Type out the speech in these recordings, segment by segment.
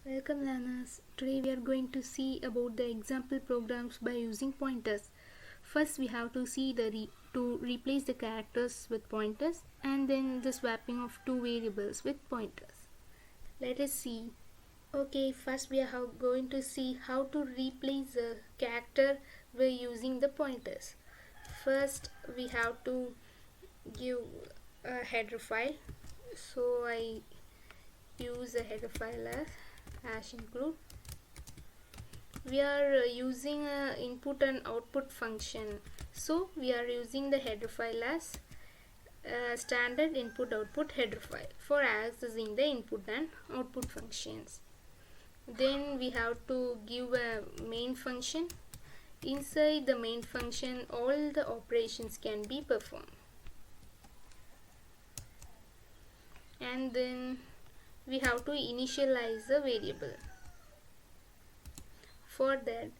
Welcome learners. Today we are going to see about the example programs by using pointers. First we have to see to replace the characters with pointers, and then the swapping of two variables with pointers. Let us see. Okay, first we are going to see how to replace a character by using the pointers. First we have to give a header file. So I use a header file as #include. We are using a input and output function, so we are using the header file as standard input output header file for accessing the input and output functions. Then we have to give a main function. Inside the main function, all the operations can be performed. And then we have to initialize the variable. For that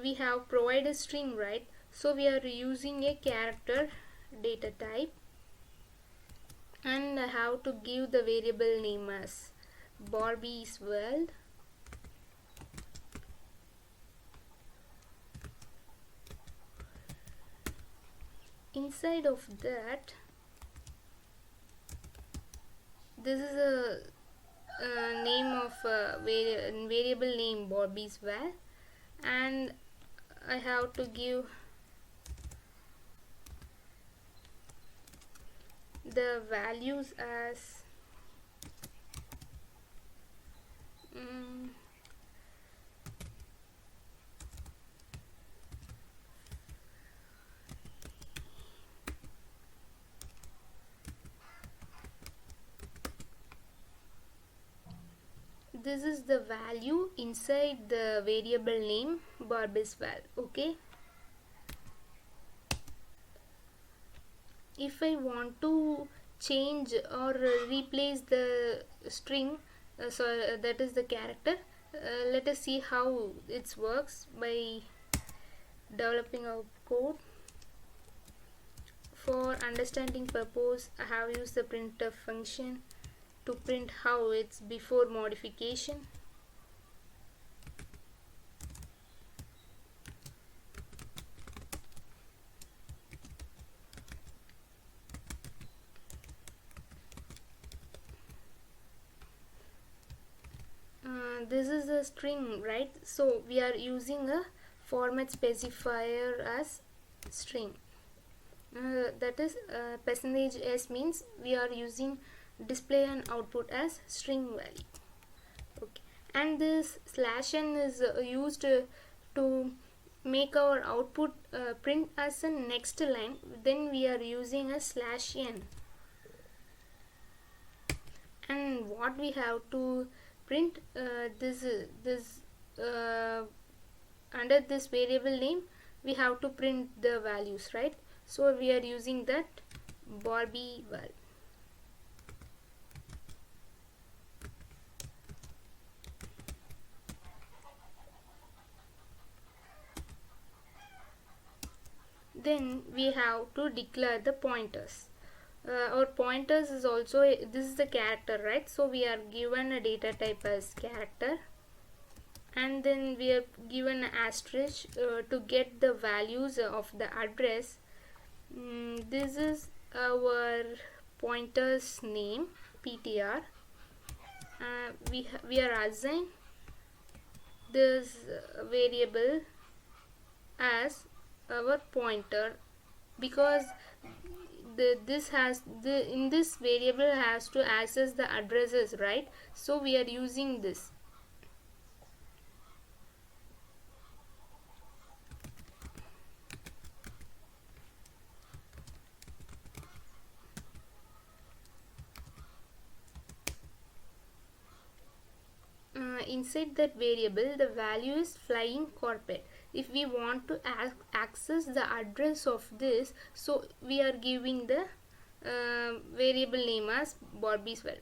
we have provided string, right? So we are using a character data type, and I have to give the variable name as Barbie's world. Inside of that, this is a name of variable name Barbie's world, and I have to give the values as this is the value inside the variable name Barbie's world. Okay, if I want to change or replace the string, that is the character, let us see how it works by developing our code. For understanding purpose, I have used the printf function to print how it's before modification. This is a string, right? So we are using a format specifier as string. That is %s means we are using display and output as string value. Okay, and this /n is used to make our output print as a next line. Then we are using a /n, and what we have to print under this variable name we have to print the values, right? So we are using that Barbie world. Then we have to declare the pointers. Our pointers is also this is the character, right? So we are given a data type as character, and then we are given an asterisk to get the values of the address. This is our pointer's name ptr. We are assigned this variable as our pointer because in this variable has to access the addresses, right? So we are using this. Inside that variable the value is 𝐿𝐼𝐼𝐿. If we want to access the address of this, so we are giving the variable name as Barbie's world.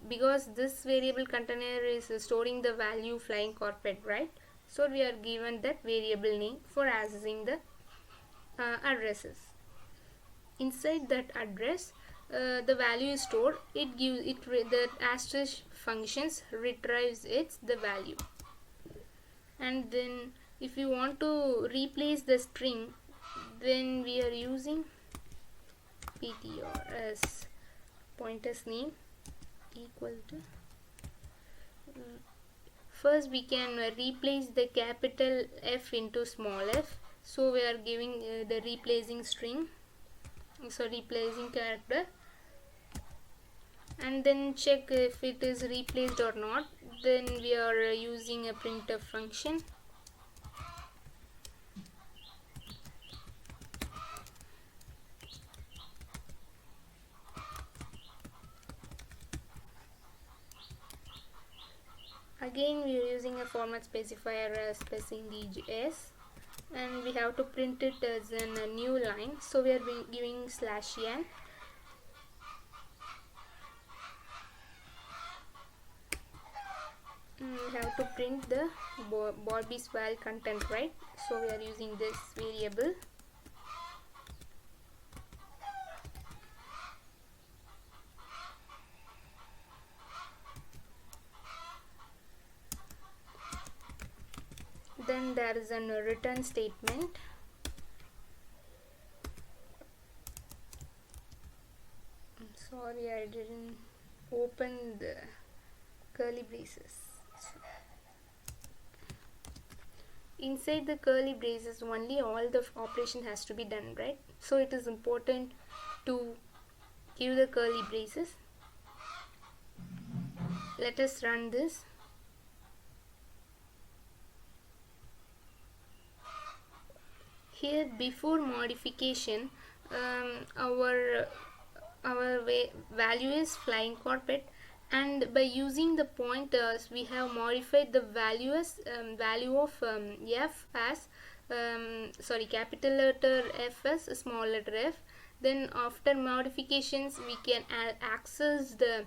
Because this variable container is storing the value 𝐿𝐼𝐼𝐿, right? So we are given that variable name for accessing the addresses. Inside that address the value is stored, it gives it the asterisk functions retrieves the value. And then if you want to replace the string, then we are using ptr as pointer's name equal to first we can replace the capital F into small f, so we are giving the replacing string, so replacing character, and then check if it is replaced or not. Then we are using a printf function. Again we are using a format specifier as %s, and we have to print it as in a new line, so we are giving /n. We have to print the Barbie's val content, right? So we are using this variable. Then there is a return statement. I'm sorry, I didn't open the curly braces. Inside the curly braces only all the operation has to be done, right? So it is important to give the curly braces. Let us run this. Here before modification, our value is flying carpet, and by using the pointers we have modified the value as value of f as capital letter F as small letter f. Then after modifications we can access the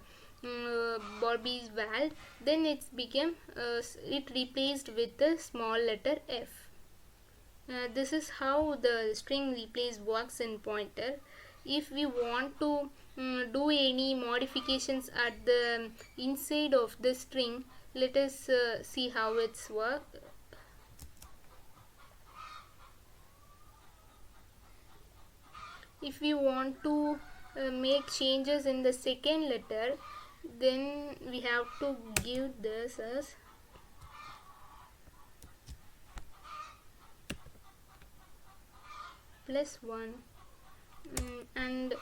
Barbie's val, then it became it replaced with the small letter f. This is how the string replace works in pointer. If we want to do any modifications at the inside of the string, let us see how it's work. If we want to make changes in the second letter, then we have to give this as +1, and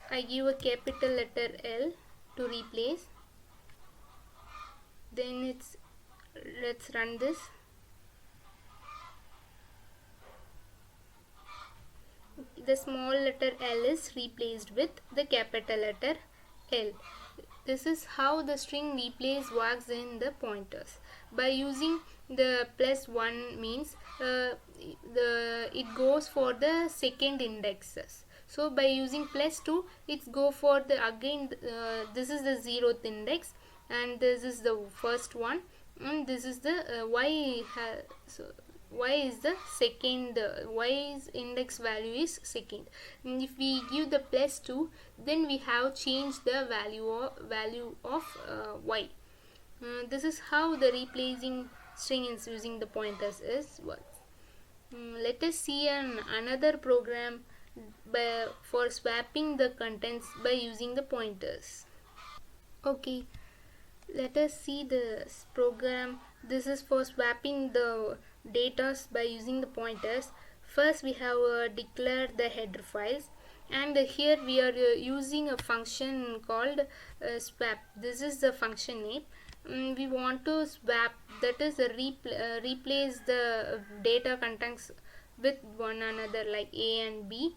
I give a capital letter L to replace. Then let's run this. The small letter L is replaced with the capital letter L. This is how the string replace works in the pointers. By using the +1 means it goes for the second indexes. So by using +2, it's go for the again this is the 0th index, and this is the first one, and this is the y is the second, y's index value is second. And if we give the +2, then we have changed the value of y. This is how the replacing string is using the pointers is works. Let us see another program for swapping the contents by using the pointers. Okay, let us see this program. This is for swapping the data by using the pointers. First we have declared the header files, and here we are using a function called swap. This is the function name. We want to swap, that is replace the data contents with one another like A and B.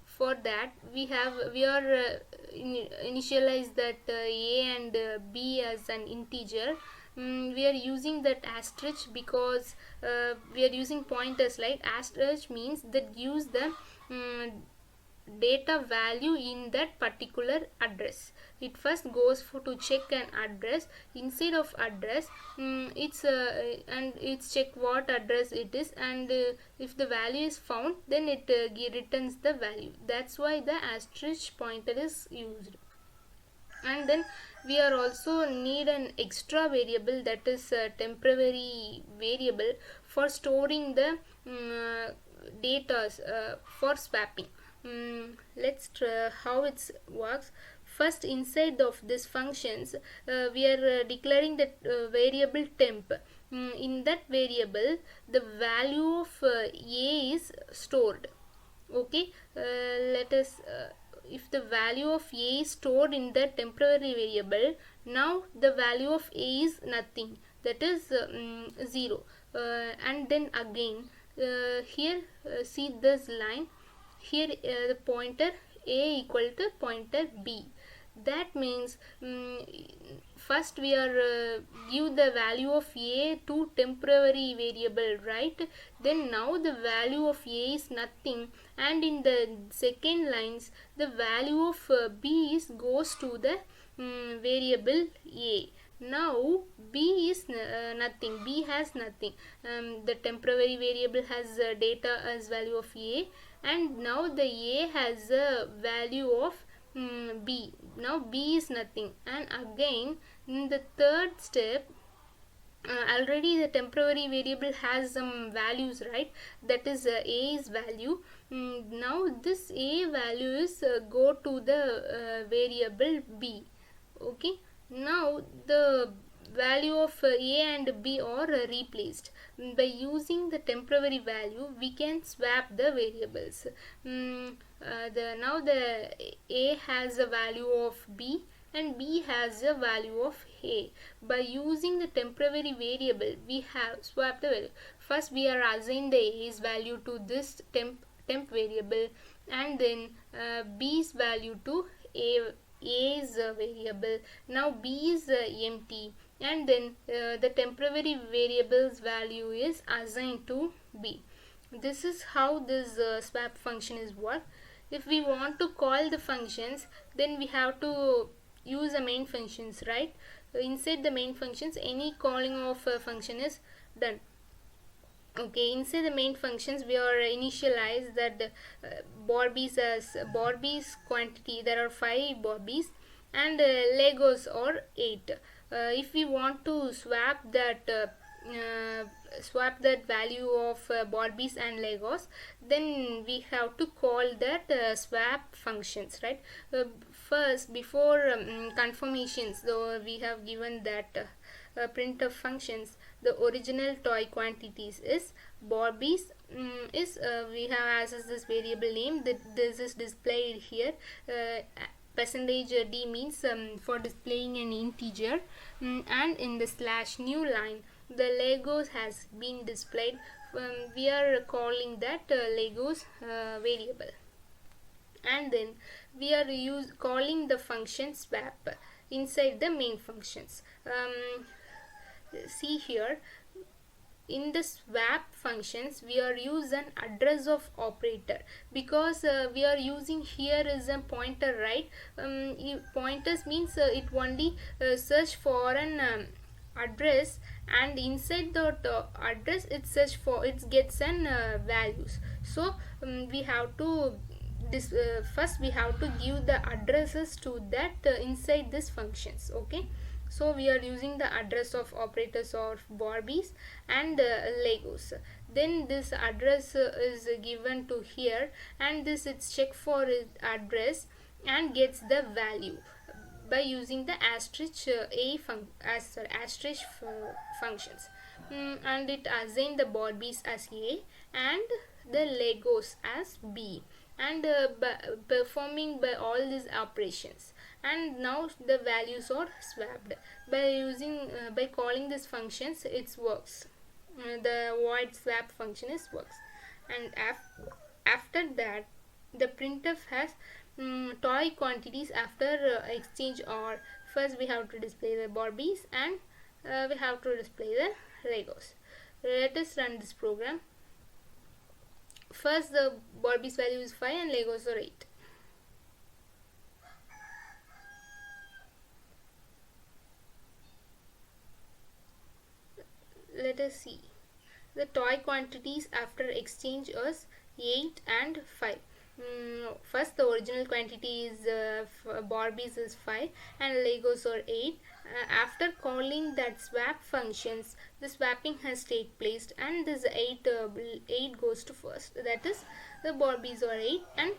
For that we are initialize that A and B as an integer. We are using that asterisk because we are using pointers, like asterisk means that gives the data value in that particular address. It first goes to check an address. Inside of address, it's check what address it is, and if the value is found, then it returns the value. That's why the asterisk pointer is used. And then we are also need an extra variable, that is a temporary variable for storing the data for swapping. Let's try how it works. First, inside of this functions, we are declaring the variable temp. In that variable, the value of a is stored. Okay, let us if the value of a is stored in the temporary variable, now the value of a is nothing, that is 0. And then again, here see this line here, the pointer a equal to pointer b. That means first we are give the value of a to temporary variable, right? Then now the value of a is nothing, and in the second lines the value of b is goes to the variable a. Now b is nothing, b has nothing. The temporary variable has data as value of a, and now the a has a value of b. Now b is nothing, and again in the third step, already the temporary variable has some values, right? That is a is value. Now this a value is go to the variable b. Okay, now the value of a and b are replaced. By using the temporary value, we can swap the variables. Now the a has a value of b and b has a value of a. By using the temporary variable, we have swapped the value. First we are assigning the a's value to this temp variable, and then b's value to a's variable. Now b is empty, and then the temporary variable's value is assigned to b. This is how this swap function is work. If we want to call the functions, then we have to use the main functions, right? Inside the main functions, any calling of a function is done. Okay, inside the main functions, we are initialize that Barbies as Barbies quantity. There are 5 Barbies, and Legos are 8. If we want to swap that value of Barbies and Legos, then we have to call that swap functions, right? First, before confirmations, though, we have given that printf functions. The original toy quantities is Barbies. We have accessed this variable name, that this is displayed here. Percentage d means for displaying an integer, and in the /new line the Legos has been displayed. We are calling that Legos variable, and then we are calling the function swap inside the main functions. See here, in the swap functions, we are use an address of operator, because we are using here is a pointer, right? Pointers means it only search for an address, and inside the address it search for, it gets an values. So we have to first we have to give the addresses to that inside this functions. Okay, so we are using the address of operators of Barbies and Legos. Then this address is given to here, and this it's check for address and gets the value by using the asterisk functions. And it assign the Barbies as A and the Legos as B, and performing by all these operations. And now the values are swapped by calling these functions. It works. The void swap function works. And after that, the printf has toy quantities after exchange or. First we have to display the Barbies, and we have to display the Legos. Let us run this program. First the Barbies value is 5 and Legos are 8. Let us see. The toy quantities after exchange is 8 and 5. First, the original quantity is Barbies is 5 and Legos are 8. After calling that swap functions, the swapping has taken place and this 8 goes to first. That is, the Barbies are 8 and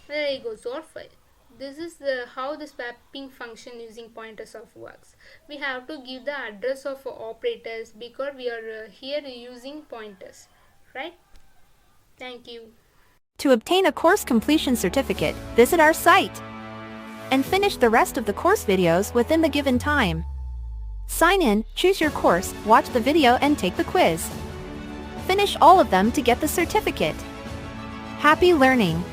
the Legos are 5. This is how the swapping function using pointers of works. We have to give the address of operators because we are here using pointers, right? Thank you. To obtain a course completion certificate, visit our site and finish the rest of the course videos within the given time. Sign in, choose your course, watch the video and take the quiz. Finish all of them to get the certificate. Happy learning!